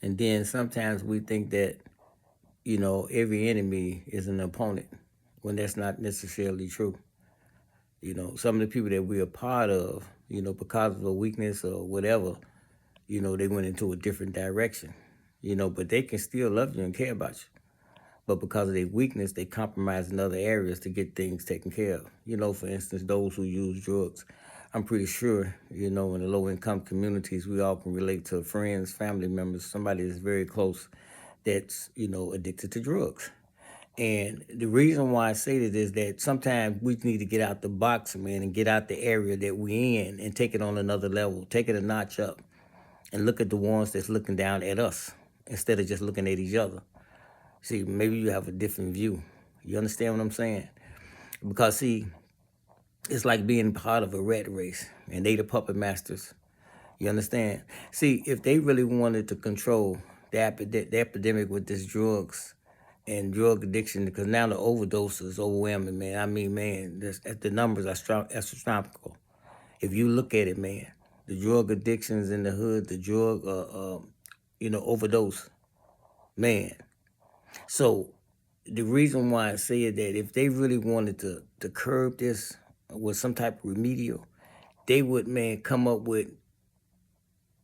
And then sometimes we think that, every enemy is an opponent when that's not necessarily true. Some of the people that we're a part of, because of a weakness or whatever, they went into a different direction, but they can still love you and care about you. But because of their weakness, they compromise in other areas to get things taken care of. For instance, those who use drugs. I'm pretty sure, in the low income communities, we all can relate to friends, family members, somebody that's very close that's, addicted to drugs. And the reason why I say that is that sometimes we need to get out the box, man, and get out the area that we're in and take it on another level, take it a notch up, and look at the ones that's looking down at us instead of just looking at each other. See, maybe you have a different view. You understand what I'm saying? Because, see, it's like being part of a rat race, and they the puppet masters. You understand? See, if they really wanted to control the epidemic with this drugs and drug addiction, because now the overdose is overwhelming, man. I mean, man, the numbers are astronomical. If you look at it, man, the drug addictions in the hood, the drug, overdose, man. So the reason why I say it that if they really wanted to curb this with some type of remedial, they would, man, come up with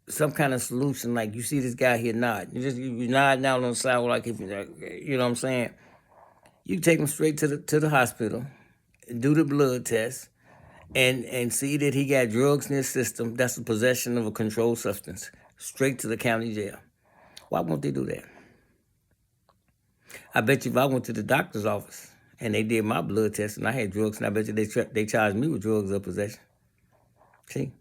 some kind of solution. Like, you see this guy here nod, you nod down on the sidewalk, like, if you know what I'm saying. You take him straight to the hospital, do the blood test, and see that he got drugs in his system. That's the possession of a controlled substance. Straight to the county jail. Why won't they do that? I bet you if I went to the doctor's office and they did my blood test and I had drugs, and I bet you they charged me with drugs of possession. See?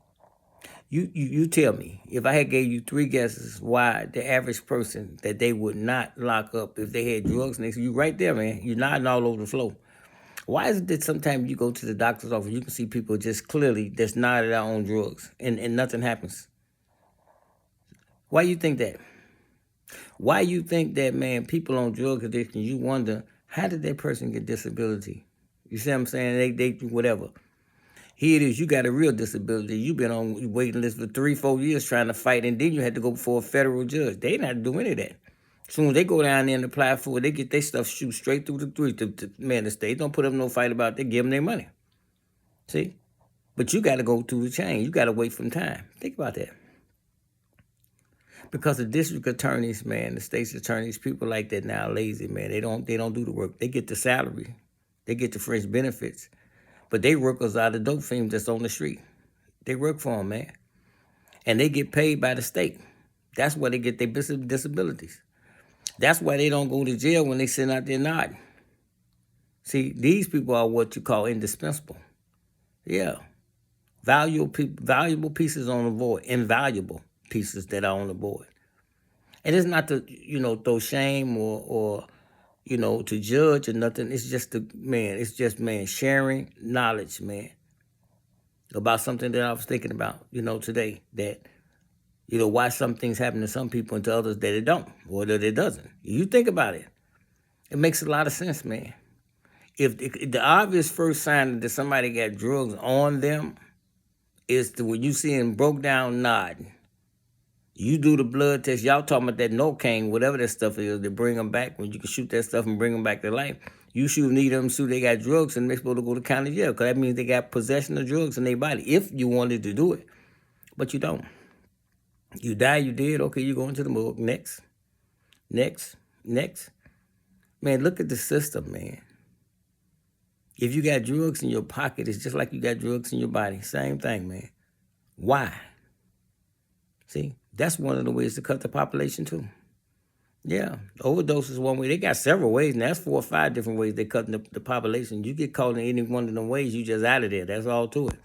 You tell me, if I had gave you 3 guesses why the average person that they would not lock up if they had drugs next to you, right there, man, you're nodding all over the floor. Why is it that sometimes you go to the doctor's office, you can see people just clearly that's nodded out on drugs and nothing happens? Why you think that? Why you think that, man, people on drug addiction, you wonder, how did that person get disability? You see what I'm saying? They whatever. Here it is, you got a real disability. You've been on waiting list for 3-4 years trying to fight, and then you had to go before a federal judge. They not doing any of that. As soon as they go down there and apply for it, they get their stuff shoot straight through the three. Man, the state don't put up no fight about it. They give them their money. See? But you got to go through the chain. You got to wait for time. Think about that. Because the district attorneys, man, the state's attorneys, people like that now are lazy, man. They don't do the work. They get the salary. They get the fringe benefits. But they workers are the dope fiends that's on the street. They work for them, man. And they get paid by the state. That's why they get their disabilities. That's why they don't go to jail when they sit out there nodding. See, these people are what you call indispensable. Yeah. Valuable pieces on the board. Invaluable pieces that are on the board. And it's not to, throw shame or to judge or nothing. It's just sharing knowledge, man, about something that I was thinking about, today, that, why some things happen to some people and to others that it don't, or that it doesn't. You think about it. It makes a lot of sense, man. If the obvious first sign that somebody got drugs on them is when you see them broke down nodding. You do the blood test. Y'all talking about that nocaine, whatever that stuff is, they bring them back. When you can shoot that stuff and bring them back to life. You shoot need them, so they got drugs, and they're supposed to go to county jail, because that means they got possession of drugs in their body, if you wanted to do it. But you don't. You die, you did. Okay, you go into the morgue. Next. Man, look at the system, man. If you got drugs in your pocket, it's just like you got drugs in your body. Same thing, man. Why? See, that's one of the ways to cut the population too. Yeah, overdose is one way. They got several ways, and that's 4 or 5 different ways they cut the population. You get caught in any one of them ways, you just out of there. That's all to it.